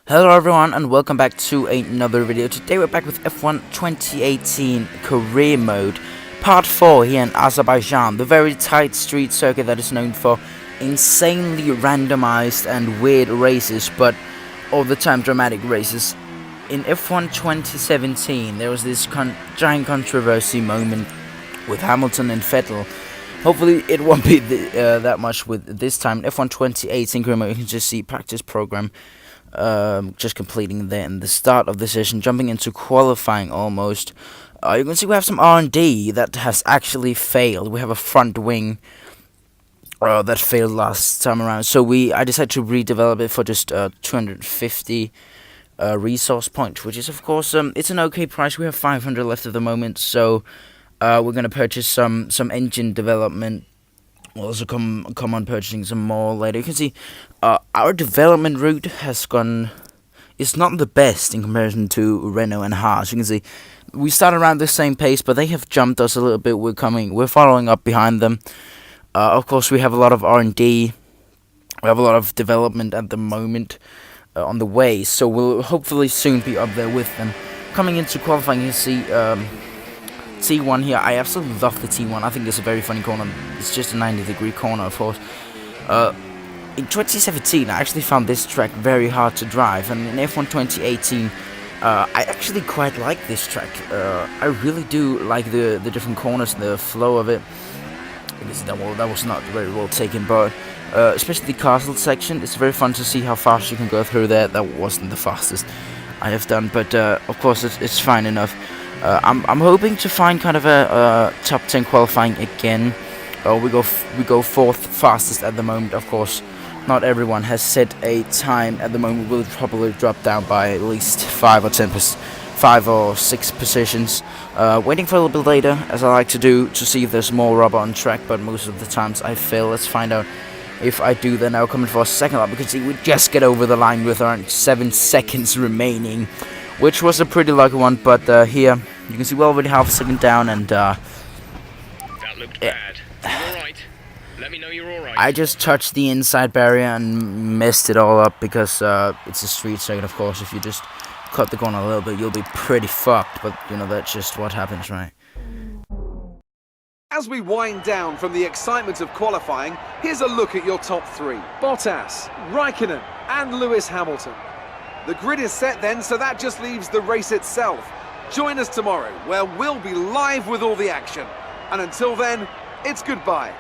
Hello everyone and welcome back to another video. Today we're back with F1 2018 Career Mode Part 4 here in Azerbaijan, the very tight street circuit that is known for insanely randomized and weird races, but all the time dramatic races. In F1 2017 there was this giant controversy moment with Hamilton and Vettel. Hopefully it won't be that much with this time. F1 2018 Career Mode, you can just see practice program. Just completing there in the start of the session, jumping into qualifying almost. You can see we have some R&D that has actually failed. We have a front wing that failed last time around, so I decided to redevelop it for just 250 resource points, which is of course it's an okay price. We have 500 left at the moment, so we're gonna purchase some engine development. We'll also come on purchasing some more later. You can see our development route is not the best in comparison to Renault and Haas. You can see we start around the same pace, but they have jumped us a little bit. We're following up behind them. Of course, we have a lot of R&D. We have a lot of development at the moment on the way, so we'll hopefully soon be up there with them. Coming into qualifying, you can see T1 here. I absolutely love the T1. I think it's a very funny corner. It's just a 90-degree corner, of course. In 2017, I actually found this track very hard to drive, and in F1 2018, I actually quite like this track. I really do like the different corners, the flow of it. I guess that was not very well taken, but especially the castle section, it's very fun to see how fast you can go through there. That wasn't the fastest I have done, but of course it's fine enough. I'm hoping to find kind of a top 10 qualifying again. We go fourth fastest at the moment. Of course, not everyone has set a time at the moment. We'll probably drop down by at least 5 or 6 positions. Waiting for a little bit later, as I like to do, to see if there's more rubber on track. But most of the times I fail. Let's find out if I do. Then I'll come in for a second lap, because we just get over the line with around 7 seconds remaining, which was a pretty lucky one. But here you can see we're already half a second down, and that looked bad. You alright? Let me know you're alright. I just touched the inside barrier and messed it all up, because it's a street circuit. Of course, if you just cut the corner a little bit, you'll be pretty fucked. But you know, that's just what happens, right? As we wind down from the excitement of qualifying, here's a look at your top 3. Bottas, Raikkonen and Lewis Hamilton. The grid is set then, so that just leaves the race itself. Join us tomorrow, where we'll be live with all the action. And until then, it's goodbye.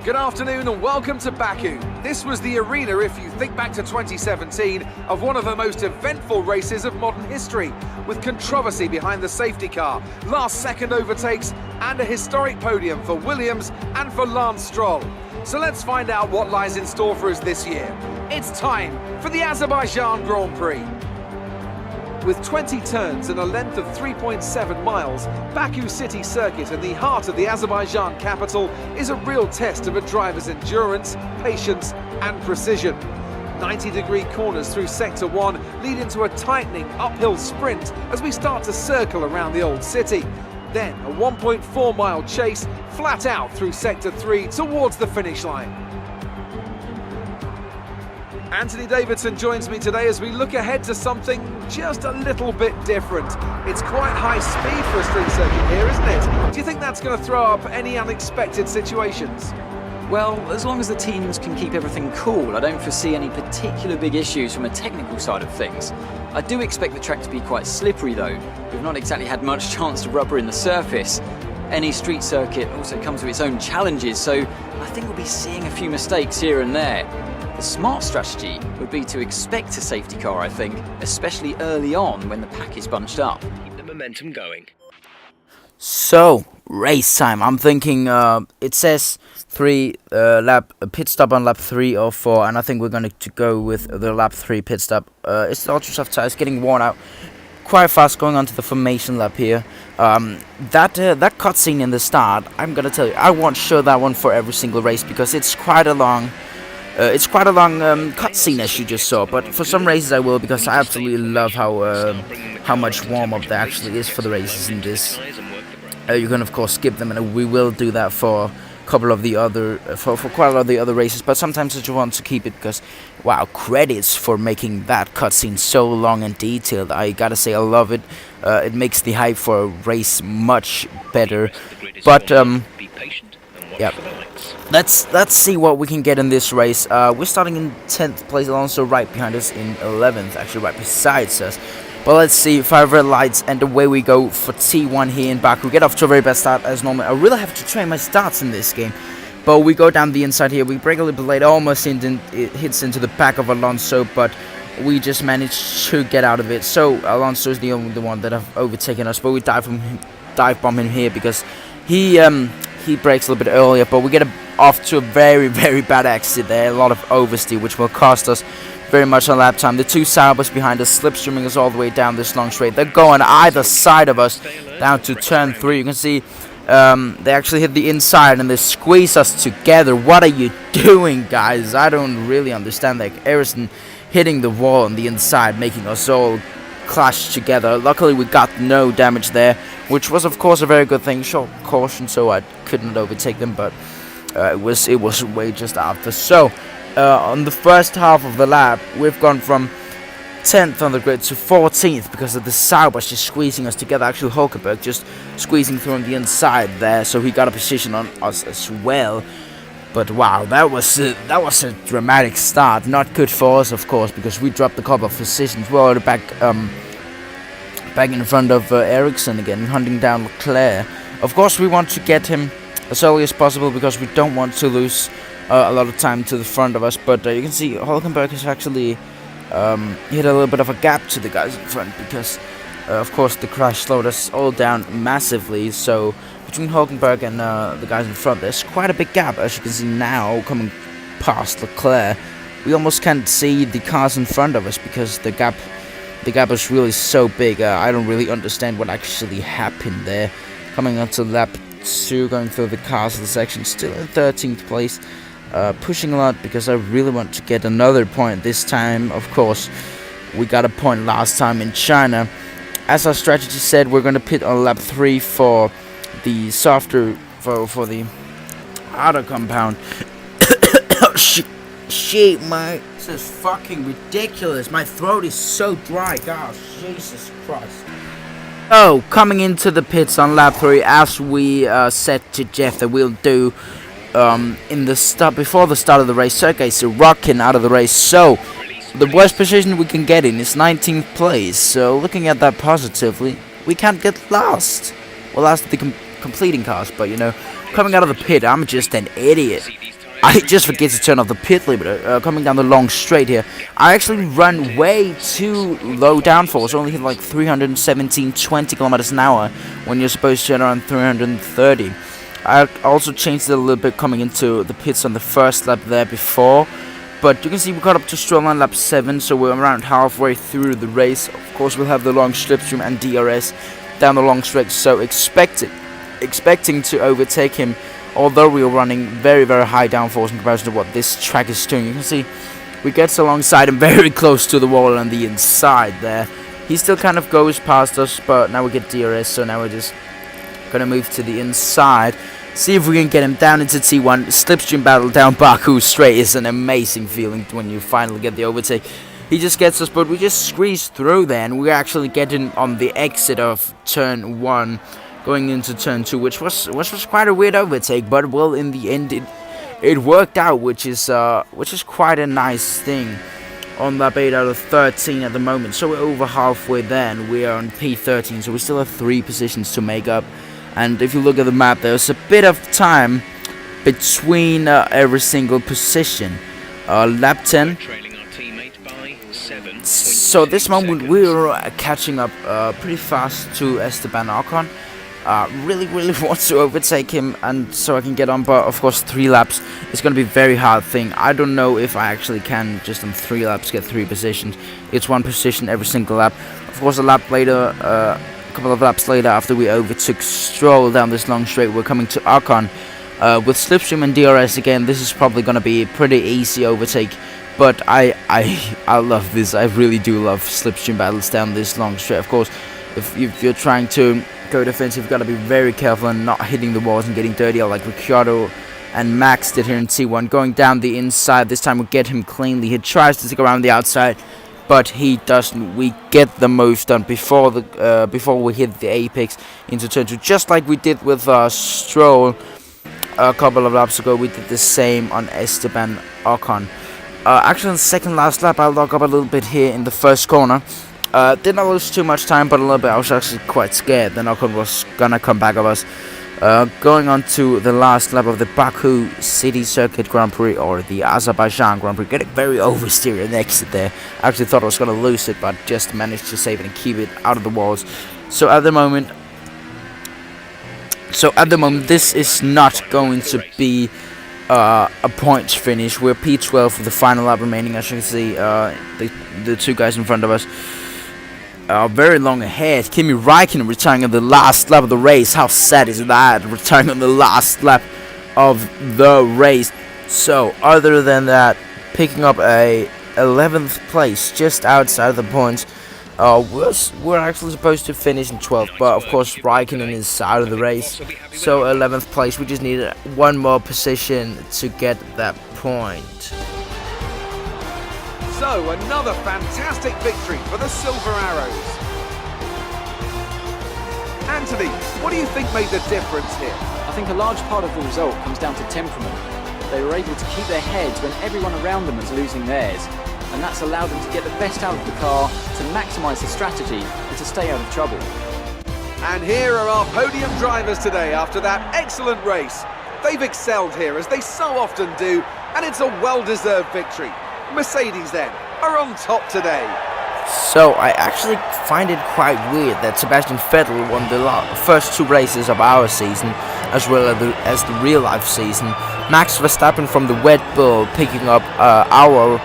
Good afternoon and welcome to Baku. This was the arena, if you think back to 2017, of one of the most eventful races of modern history, with controversy behind the safety car, last-second overtakes, and a historic podium for Williams and for Lance Stroll. So let's find out what lies in store for us this year. It's time for the Azerbaijan Grand Prix. With 20 turns and a length of 3.7 miles, Baku City Circuit in the heart of the Azerbaijan capital is a real test of a driver's endurance, patience and precision. 90-degree corners through Sector 1 lead into a tightening uphill sprint as we start to circle around the old city. Then a 1.4-mile chase flat out through Sector 3 towards the finish line. Anthony Davidson joins me today as we look ahead to something just a little bit different. It's quite high speed for a street circuit here, isn't it? Do you think that's going to throw up any unexpected situations? Well, as long as the teams can keep everything cool, I don't foresee any particular big issues from a technical side of things. I do expect the track to be quite slippery though. We've not exactly had much chance to rubber in the surface. Any street circuit also comes with its own challenges, so I think we'll be seeing a few mistakes here and there. The smart strategy would be to expect a safety car, I think, especially early on when the pack is bunched up. Keep the momentum going. So, race time. I'm thinking it says pit stop on lap 3 or 4, and I think we're going to go with the lap 3 pit stop. It's the ultra soft tires getting worn out quite fast, going on to the formation lap here. That cutscene in the start, I'm gonna tell you, I won't show that one for every single race, because it's quite a long It's quite a long cutscene, as you just saw, but for some races I will, because I absolutely love how much warm-up there actually is for the races in this. You can of course skip them, and we will do that for a couple of the other, for quite a lot of the other races, but sometimes I just want to keep it because, wow, credits for making that cutscene so long and detailed. I gotta say, I love it. It makes the hype for a race much better, but yeah. Let's see what we can get in this race. We're starting in 10th place, Alonso right behind us in 11th, actually right besides us. But let's see, 5 red lights, and away we go for T1 here in Baku. We get off to a very bad start as normal. I really have to train my starts in this game. But we go down the inside here, we break a little bit late, almost it hits into the back of Alonso, but we just managed to get out of it. So Alonso is the only one that have overtaken us, but we dive bomb him here because he breaks a little bit earlier, but we get off to a very, very bad exit there. A lot of oversteer, which will cost us very much on lap time. The two Saubers behind us, slipstreaming us all the way down this long straight. They're going either side of us down to turn 3. You can see they actually hit the inside and they squeeze us together. What are you doing, guys? I don't really understand that. Harrison hitting the wall on the inside, making us all clash together. Luckily we got no damage there, which was of course a very good thing. Short caution, so I couldn't overtake them, but it was way just after. So on the first half of the lap, we've gone from 10th on the grid to 14th because of the Saubers just squeezing us together. Actually, Hulkenberg just squeezing through on the inside there, so he got a position on us as well. But wow, that was a dramatic start. Not good for us, of course, because we dropped a couple of positions. We're already back in front of Ericsson again, hunting down Leclerc. Of course, we want to get him as early as possible because we don't want to lose a lot of time to the front of us. But you can see Hulkenberg has actually hit a little bit of a gap to the guys in front because, of course, the crash slowed us all down massively. So between Hulkenberg and the guys in front, there's quite a big gap, as you can see now, coming past Leclerc. We almost can't see the cars in front of us because the gap is really so big. I don't really understand what actually happened there. Coming on to lap 2, going through the cars of the section, still in 13th place. Pushing a lot because I really want to get another point this time. Of course, we got a point last time in China. As our strategy said, we're going to pit on lap 3 for the softer, for the harder compound. Oh, shit, mate. This is fucking ridiculous. My throat is so dry. Gosh, Jesus Christ. Oh, coming into the pits on lap 3, as we said to Jeff that we'll do before the start of the race. Sergey Sorokin out of the race, so the worst position we can get in is 19th place. So looking at that positively, we can't get last. Well, last of the completing cars, but you know, coming out of the pit, I'm just an idiot. I just forget to turn off the pit limiter. Coming down the long straight here, I actually run way too low downforce. Only hit like 317-20 kilometers an hour when you're supposed to turn around 330. I also changed it a little bit coming into the pits on the first lap there before. But you can see we got up to Stroll on lap 7, so we're around halfway through the race. Of course, we'll have the long slipstream and DRS down the long stretch, so expecting to overtake him, although we are running very, very high downforce in comparison to what this track is doing. You can see we get alongside him very close to the wall on the inside there. He still kind of goes past us, but now we get DRS, so now we're just going to move to the inside. See if we can get him down into T1. Slipstream battle down Baku straight is an amazing feeling when you finally get the overtake. He just gets us, but we just squeeze through there, and we're actually getting on the exit of turn 1, going into turn 2, which was quite a weird overtake, but well, in the end it worked out, which is quite a nice thing. On lap 8 out of 13 at the moment, so we're over halfway there, and we are on P13, so we still have 3 positions to make up. And if you look at the map, there's a bit of time between every single position. Lap 10. So at this moment we're catching up pretty fast to Esteban Ocon. Really want to overtake him, and so I can get on, but of course 3 laps is going to be a very hard thing. I don't know if I actually can just on 3 laps get 3 positions. It's 1 position every single lap. Of course, a lap later, a couple of laps later, after we overtook Stroll down this long straight, we're coming to Ocon, With Slipstream and DRS again, this is probably going to be a pretty easy overtake. But I love this. I really do love Slipstream battles down this long straight. Of course, if you're trying to go defensive, you've got to be very careful and not hitting the walls and getting dirty like Ricciardo and Max did here in T1. Going down the inside, this time we get him cleanly. He tries to stick around the outside, but he doesn't. We get the most done before we hit the apex into turn 2, just like we did with Stroll a couple of laps ago. We did the same on Esteban Ocon. Actually, on the second last lap, I lock up a little bit here in the first corner. Did not lose too much time, but a little bit. I was actually quite scared that Ocon was gonna come back of us. Going on to the last lap of the Baku City Circuit Grand Prix, or the Azerbaijan Grand Prix. Getting very oversteer and exit there. I actually thought I was going to lose it, but just managed to save it and keep it out of the walls. So at the moment, this is not going to be a points finish. We're P12 with the final lap remaining. As you can see, the two guys in front of us very long ahead. Kimi Räikkönen retiring on the last lap of the race. How sad is that? Retiring on the last lap of the race. So, other than that, picking up a 11th place, just outside of the points. We're actually supposed to finish in 12th, but of course Räikkönen is out of the race. So 11th place. We just need one more position to get that point. So, another fantastic victory for the Silver Arrows. Anthony, what do you think made the difference here? I think a large part of the result comes down to temperament. They were able to keep their heads when everyone around them was losing theirs, and that's allowed them to get the best out of the car, to maximise the strategy, and to stay out of trouble. And here are our podium drivers today after that excellent race. They've excelled here, as they so often do, and it's a well-deserved victory. Mercedes, then, are on top today. So, I actually find it quite weird that Sebastian Vettel won the first two races of our season, as well as the real-life season. Max Verstappen from the Red Bull picking up our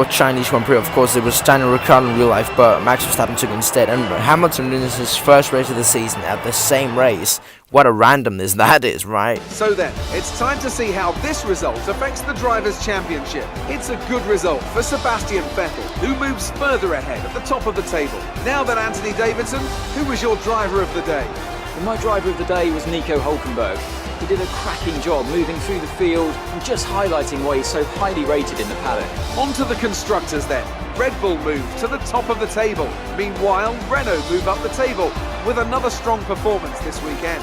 Chinese Grand Prix. Of course, it was Daniel Ricciardo in real life, but Max Verstappen took it instead. And Hamilton wins his first race of the season at the same race. What a randomness that is, right? So then, it's time to see how this result affects the Drivers' Championship. It's a good result for Sebastian Vettel, who moves further ahead at the top of the table. Now then, Anthony Davidson, who was your driver of the day? And my driver of the day was Nico Hülkenberg. He did a cracking job moving through the field and just highlighting why he's so highly rated in the paddock. On to the constructors then. Red Bull move to the top of the table. Meanwhile, Renault move up the table with another strong performance this weekend.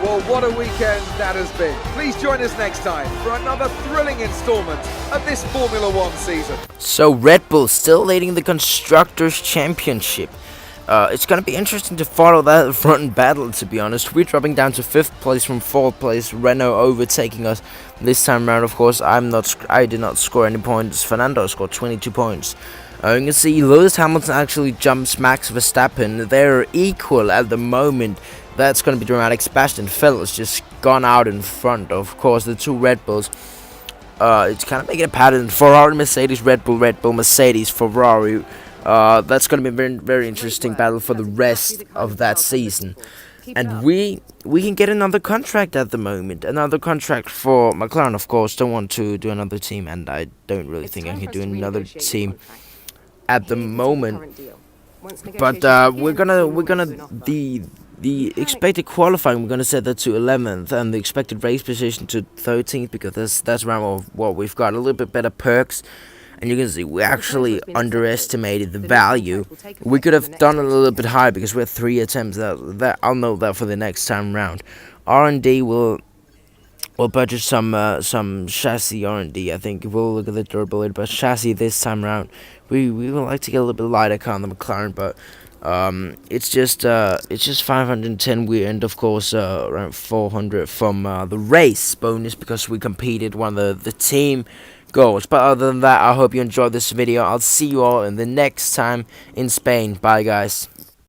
Well, what a weekend that has been. Please join us next time for another thrilling instalment of this Formula One season. So Red Bull still leading the Constructors' Championship. It's going to be interesting to follow that front battle, to be honest. We're dropping down to 5th place from 4th place. Renault overtaking us this time around. Of course, I did not score any points. Fernando scored 22 points. You can see Lewis Hamilton actually jumps Max Verstappen. They're equal at the moment. That's going to be dramatic. Sebastian Vettel has just gone out in front. Of course, the two Red Bulls. It's kind of making a pattern. Ferrari, Mercedes, Red Bull, Mercedes, Ferrari. That's going to be a very, very interesting battle for the rest of that season. And we can get another contract at the moment. Another contract for McLaren, of course. Don't want to do another team, and I don't really think I can do another team at the moment. But we're gonna the expected qualifying, we're gonna set that to 11th, and the expected race position to 13th, because that's around what we've got. A little bit better perks. And you can see we actually underestimated the value. We could have done a little bit higher because we had 3 attempts. That I'll note that for the next time round. R&D will purchase some chassis R&D. I think we'll look at the durability, but chassis this time round. We would like to get a little bit lighter car on the McLaren, but it's just 510. We earned, of course, around 400 from the race bonus because we competed, won the team goals. But other than that, I hope you enjoyed this video. I'll see you all in the next time in Spain. Bye, guys.